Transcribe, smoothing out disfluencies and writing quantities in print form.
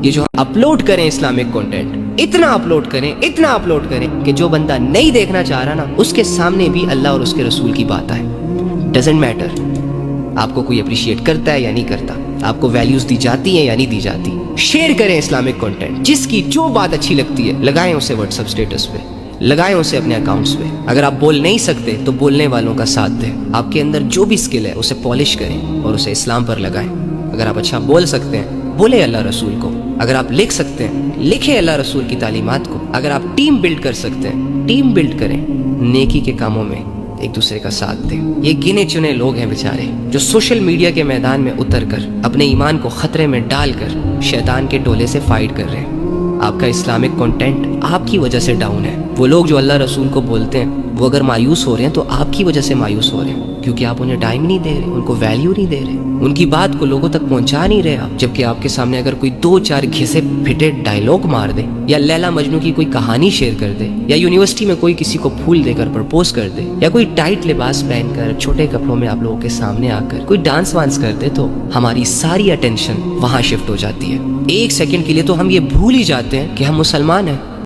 یہ جو اپلوڈ کریں اسلامک کنٹینٹ، اتنا اپلوڈ کریں کہ جو بندہ نہیں دیکھنا چاہ رہا نا، اس کے سامنے بھی اللہ اور اس کے رسول کی بات آئے. ڈزنٹ میٹر آپ کو کوئی اپریشیٹ کرتا ہے یا نہیں کرتا، آپ کو ویلیوز دی جاتی ہیں یا نہیں دی جاتی. شیئر کریں اسلامک کنٹینٹ، جس کی جو بات اچھی لگتی ہے لگائیں اسے واٹس ایپ اسٹیٹس پہ، لگائیں اسے اپنے اکاؤنٹس پہ. اگر آپ بول نہیں سکتے تو بولنے والوں کا ساتھ دیں. آپ کے اندر جو بھی سکل ہے اسے پالش کریں اور اسے اسلام پر لگائیں. اگر آپ اچھا بول سکتے ہیں بولے اللہ رسول کو. اگر آپ لکھ سکتے ہیں لکھیں اللہ رسول کی تعلیمات کو. اگر آپ ٹیم بلڈ کر سکتے ہیں ٹیم بلڈ کریں. نیکی کے کاموں میں ایک دوسرے کا ساتھ دیں. یہ گنے چنے لوگ ہیں بیچارے جو سوشل میڈیا کے میدان میں اتر کر اپنے ایمان کو خطرے میں ڈال کر شیطان کے ٹولے سے فائٹ کر رہے ہیں. آپ کا اسلامک کنٹینٹ آپ کی وجہ سے ڈاؤن ہے. وہ لوگ جو اللہ رسول کو بولتے ہیں وہ اگر مایوس ہو رہے ہیں تو آپ کی وجہ سے مایوس ہو رہے ہیں، کیونکہ آپ انہیں ٹائم نہیں دے رہے، ان کو ویلیو نہیں دے رہے، ان کی بات کو لوگوں تک پہنچا نہیں رہے آپ. جبکہ آپ کے سامنے اگر کوئی 2-4 گھسے پھٹے ڈائلاگ مار دے، یا لیلا مجنو کی کوئی کہانی شیئر کر دے، یا یونیورسٹی میں کوئی کسی کو پھول دے کر پرپوز کر دے، یا کوئی ٹائٹ لباس پہن کر چھوٹے کپڑوں میں آپ لوگوں کے سامنے آ کر کوئی ڈانس وانس کر دے، تو ہماری ساری اٹینشن وہاں شفٹ ہو جاتی ہے. 1 سیکنڈ کے لیے تو ہم یہ بھول ہی جاتے ہیں کہ ہم مسلمان ہیں.